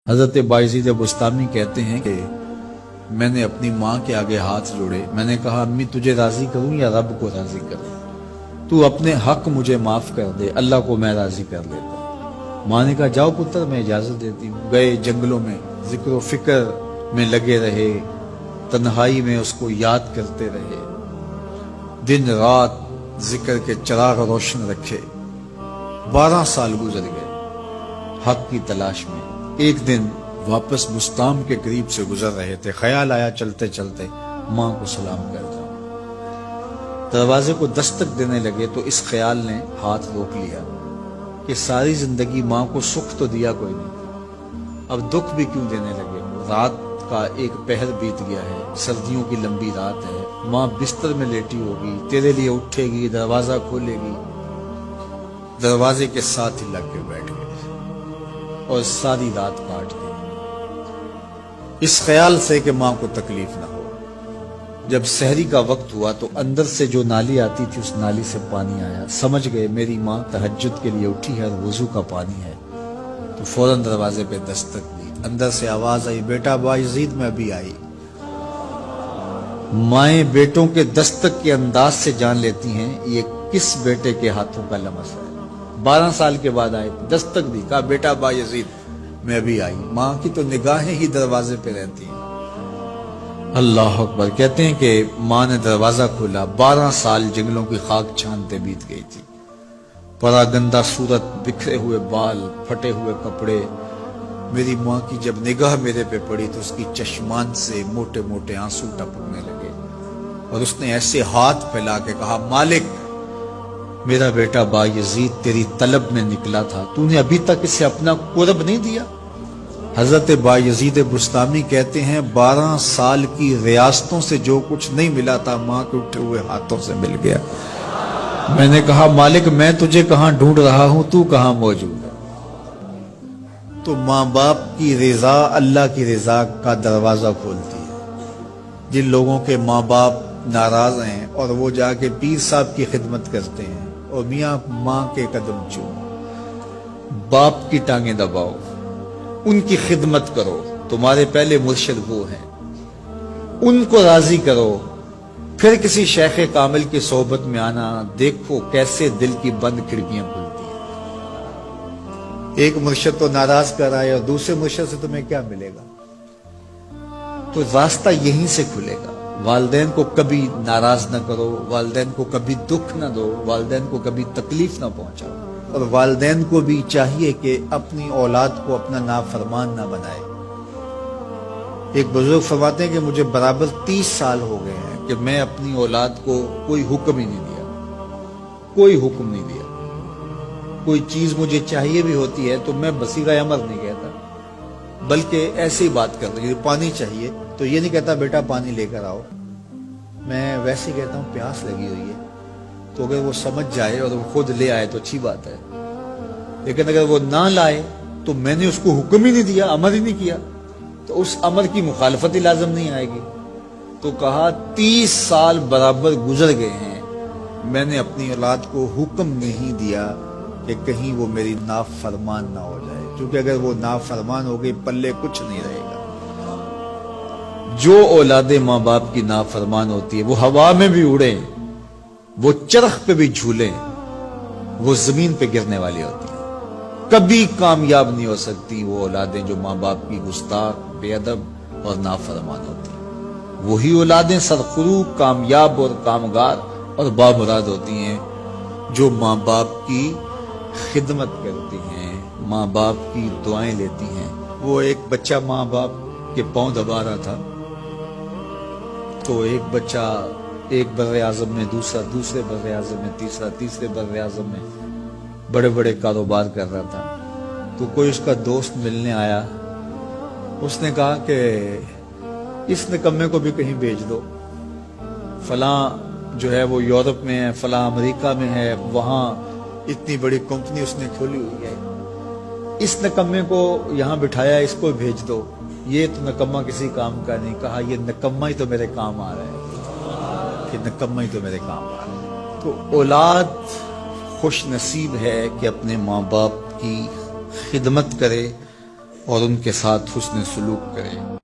حضرت باعزید بستامی کہتے ہیں کہ میں نے اپنی ماں کے آگے ہاتھ جوڑے، میں نے کہا امی تجھے راضی کروں یا رب کو راضی کروں؟ تو اپنے حق مجھے معاف کر دے، اللہ کو میں راضی کر لیتا۔ ماں نے کہا جاؤ پتر میں اجازت دیتی ہوں۔ گئے جنگلوں میں ذکر و فکر میں لگے رہے، تنہائی میں اس کو یاد کرتے رہے، دن رات ذکر کے چراغ روشن رکھے۔ 12 سال گزر گئے حق کی تلاش میں۔ ایک دن واپس بستام کے قریب سے گزر رہے تھے، خیال آیا چلتے چلتے ماں کو سلام کر جاؤں۔ دروازے کو دستک دینے لگے تو اس خیال نے ہاتھ روک لیا کہ ساری زندگی ماں کو سکھ تو دیا کوئی نہیں، اب دکھ بھی کیوں دینے لگے؟ رات کا ایک پہر بیت گیا ہے، سردیوں کی لمبی رات ہے، ماں بستر میں لیٹی ہوگی، تیرے لیے اٹھے گی، دروازہ کھولے گی۔ دروازے کے ساتھ ہی لگ کے بیٹھ گئے اور ساری رات کاٹ دی، اس خیال سے کہ ماں کو تکلیف نہ ہو۔ جب سحری کا وقت ہوا تو اندر سے جو نالی آتی تھی اس نالی سے پانی آیا، سمجھ گئے میری ماں تہجد کے لیے اٹھی ہے اور وضو کا پانی ہے، تو فوراً دروازے پہ دستک دی۔ اندر سے آواز آئی بیٹا باعزید میں ابھی آئی۔ مائیں بیٹوں کے دستک کے انداز سے جان لیتی ہیں یہ کس بیٹے کے ہاتھوں کا لمس ہے۔ 12 سال کے بعد آئے، دستک دی، کہا بیٹا باعزید میں ابھی آئی۔ ماں کی تو نگاہیں ہی دروازے پہ رہتی ہیں۔ اللہ اکبر۔ کہتے ہیں کہ ماں نے دروازہ کھولا، 12 سال جنگلوں کی خاک چھانتے بیت گئی تھی، پراگندہ صورت، بکھرے ہوئے بال، پھٹے ہوئے کپڑے۔ میری ماں کی جب نگاہ میرے پہ پڑی تو اس کی چشمان سے موٹے موٹے آنسو ٹپکنے لگے اور اس نے ایسے ہاتھ پھیلا کے کہا مالک میرا بیٹا باعزید تیری طلب میں نکلا تھا، تو نے ابھی تک اسے اپنا قرب نہیں دیا۔ حضرت باعزید بستامی کہتے ہیں 12 سال کی ریاستوں سے جو کچھ نہیں ملا تھا ماں کے اٹھے ہوئے ہاتھوں سے مل گیا۔ میں نے کہا مالک میں تجھے کہاں ڈھونڈ رہا ہوں، تو کہاں موجود ہے؟ تو ماں باپ کی رضا اللہ کی رضا کا دروازہ کھولتی ہے۔ جن لوگوں کے ماں باپ ناراض ہیں اور وہ جا کے پیر صاحب کی خدمت کرتے ہیں اور میاں ماں کے قدم چومو، باپ کی ٹانگیں دباؤ، ان کی خدمت کرو، تمہارے پہلے مرشد وہ ہیں، ان کو راضی کرو، پھر کسی شیخ کامل کی صحبت میں آنا، دیکھو کیسے دل کی بند کھڑکیاں کھلتی ہیں۔ ایک مرشد تو ناراض کر آئے اور دوسرے مرشد سے تمہیں کیا ملے گا؟ تو راستہ یہیں سے کھلے گا۔ والدین کو کبھی ناراض نہ کرو، والدین کو کبھی دکھ نہ دو، والدین کو کبھی تکلیف نہ پہنچاؤ، اور والدین کو بھی چاہیے کہ اپنی اولاد کو اپنا نافرمان نہ بنائے۔ ایک بزرگ فرماتے ہیں کہ مجھے برابر 30 سال ہو گئے ہیں کہ میں اپنی اولاد کو کوئی حکم ہی نہیں دیا، کوئی حکم نہیں دیا۔ کوئی چیز مجھے چاہیے بھی ہوتی ہے تو میں بصیغہ امر نہیں کہتا، بلکہ ایسی بات کرتا ہوں، پانی چاہیے تو یہ نہیں کہتا بیٹا پانی لے کر آؤ، میں ویسے کہتا ہوں پیاس لگی ہوئی ہے، تو اگر وہ سمجھ جائے اور وہ خود لے آئے تو اچھی بات ہے، لیکن اگر وہ نہ لائے تو میں نے اس کو حکم ہی نہیں دیا، امر ہی نہیں کیا، تو اس امر کی مخالفت ہی لازم نہیں آئے گی۔ تو کہا 30 سال برابر گزر گئے ہیں، میں نے اپنی اولاد کو حکم نہیں دیا کہ کہیں وہ میری نافرمان نہ ہو جائے، کیونکہ اگر وہ نافرمان ہو گئی پلے کچھ نہیں رہے گا۔ جو اولاد ماں باپ کی نافرمان ہوتی ہے وہ ہوا میں بھی اڑیں، وہ چرخ پہ بھی جھولیں، وہ زمین پہ گرنے والی ہوتی ہیں، کبھی کامیاب نہیں ہو سکتی وہ اولادیں جو ماں باپ کی گستاخ، بے ادب اور نافرمان ہوتی ہیں۔ وہی اولادیں سرخرو، کامیاب اور کامگار اور بامراد ہوتی ہیں جو ماں باپ کی خدمت کرتی ہیں، ماں باپ کی دعائیں لیتی ہیں۔ وہ ایک بچہ ماں باپ کے پاؤں دبا رہا تھا تو ایک بچہ ایک بر اعظم میں، دوسرے بر اعظم میں، تیسرے بر اعظم میں بڑے بڑے کاروبار کر رہا تھا، تو کوئی اس کا دوست ملنے آیا، اس نے کہا کہ اس نکمے کو بھی کہیں بھیج دو، فلاں جو ہے وہ یورپ میں ہے، فلاں امریکہ میں ہے، وہاں اتنی بڑی کمپنی اس نے کھولی ہوئی ہے، اس نکمے کو یہاں بٹھایا، اس کو بھیج دو، یہ تو نکمہ کسی کام کا نہیں۔ کہا یہ نکمہ ہی تو میرے کام آ رہا ہے، کہ نکمہ ہی تو میرے کام آ رہا ہے۔ تو اولاد خوش نصیب ہے کہ اپنے ماں باپ کی خدمت کرے، اور ان کے ساتھ حسن سلوک کریں۔